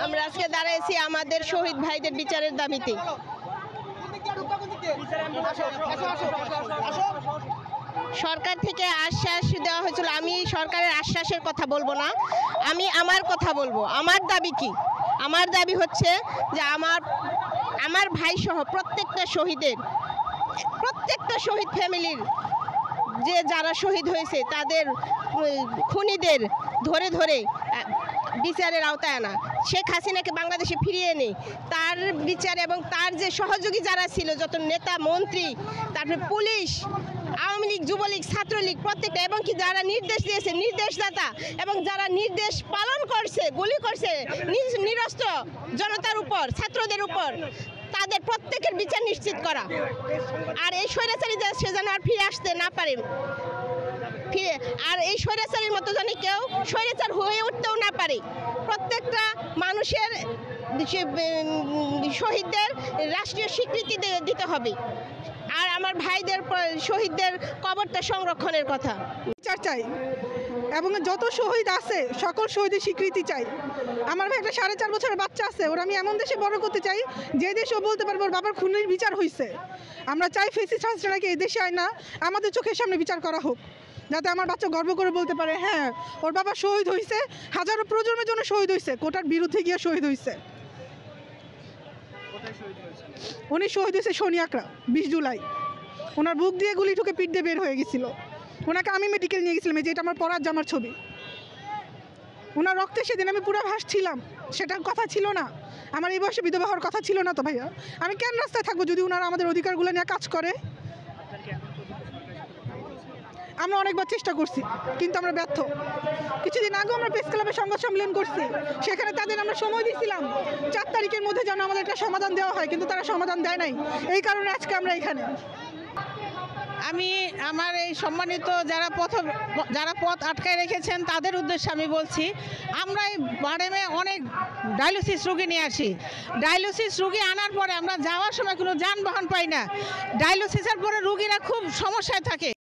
আমরা আজকে দাঁড়াইছি আমাদের শহীদ ভাইদের বিচারের দাবিতে। সরকার থেকে আশ্বাস দেওয়া হয়েছিল, আমি সরকারের আশ্বাসের কথা বলবো না, আমি আমার কথা বলবো। আমার দাবি কি? আমার দাবি হচ্ছে যে আমার ভাই সহ প্রত্যেকটা শহীদ ফ্যামিলির যে যারা শহীদ হয়েছে তাদের খুনিদের ধরে ধরে বিচারের আওতায় আনা, শেখ হাসিনাকে বাংলাদেশে ফিরিয়ে এনে তার বিচার এবং তার যে সহযোগী যারা ছিল, যত নেতা মন্ত্রী, তারপরে পুলিশ, আওয়ামী লীগ, যুবলীগ, ছাত্রলীগ প্রত্যেকটা, এবং কি যারা নির্দেশ দিয়েছে নির্দেশদাতা এবং যারা নির্দেশ পালন করছে, গুলি করছে নিরস্ত্র জনতার উপর, ছাত্রদের উপর, তাদের প্রত্যেকের বিচার নিশ্চিত করা। আর এই স্বৈরাচারী সে যেন আর ফিরে আসতে না পারে, আর এই স্বৈরাচারীর মতো যেন কেউ স্বৈরাচার হয়ে উঠতেও না পারে। প্রত্যেকটা মানুষের শহীদদের রাষ্ট্রীয় স্বীকৃতি দিতে হবে। আর আমার ভাইদের শহীদদের কবরটা সংরক্ষণের কথা বিচার চাই, এবং যত শহীদ আছে সকল শহীদের স্বীকৃতি চাই। আমার ভাই একটা 4.5 বছরের বাচ্চা আছে, ওরা আমি এমন দেশে বড় করতে চাই যে দেশে বলতে পারবো ওর বাবার খুনের বিচার হয়েছে। আমরা চাই ফেসিস্ট হাসিনাকে এই দেশে আয় না, আমাদের চোখের সামনে বিচার করা হোক, যাতে আমার বাচ্চা গর্ব করে বলতে পারে হ্যাঁ ওর বাবা শহীদ হয়েছে, হাজারো প্রজন্মের জন্য শহীদ হয়েছে, কোটার বিরুদ্ধে গিয়ে শহীদ হয়েছে। উনি শহীদ হয়েছে শনিয়াকড়া 20 জুলাই। ওনার বুক দিয়ে গুলি ঠুকে পিঠ দিয়ে বের হয়ে গেছিল। ওনাকে আমি মেডিকেল নিয়ে গেছিলাম, যেটা আমার পরার জামার ছবি। ওনার রক্তে সেদিন আমি পুরো ভাসছিলাম, সেটার কথা ছিল না। আমার এই বয়সে বিধবা হওয়ার কথা ছিল না তো ভাইয়া। আমি কেন রাস্তায় থাকবো যদি ওনারা আমাদের অধিকারগুলো নিয়ে কাজ করে? আমরা অনেকবার চেষ্টা করছি কিন্তু আমরা ব্যর্থ। কিছুদিন আগে আমরা প্রেস ক্লাবে সংবাদ সম্মেলন করছি, সেখানে তাদের আমরা সময় দিয়েছিলাম 4 তারিখের মধ্যে যেন আমাদের একটা সমাধান দেওয়া হয়, কিন্তু তারা সমাধান দেয় নাই। এই কারণে আজকে আমরা এখানে। আমি আমার এই সম্মানিত যারা পথ আটকায় রেখেছেন তাদের উদ্দেশ্যে আমি বলছি, আমরা এই বারেমে অনেক ডায়ালিসিস রোগী নিয়ে আসি। ডায়ালিসিস রোগী আনার পরে আমরা যাওয়ার সময় কোনো যানবাহন পাই না। ডায়ালিসিসের পরে রোগীরা খুব সমস্যায় থাকে।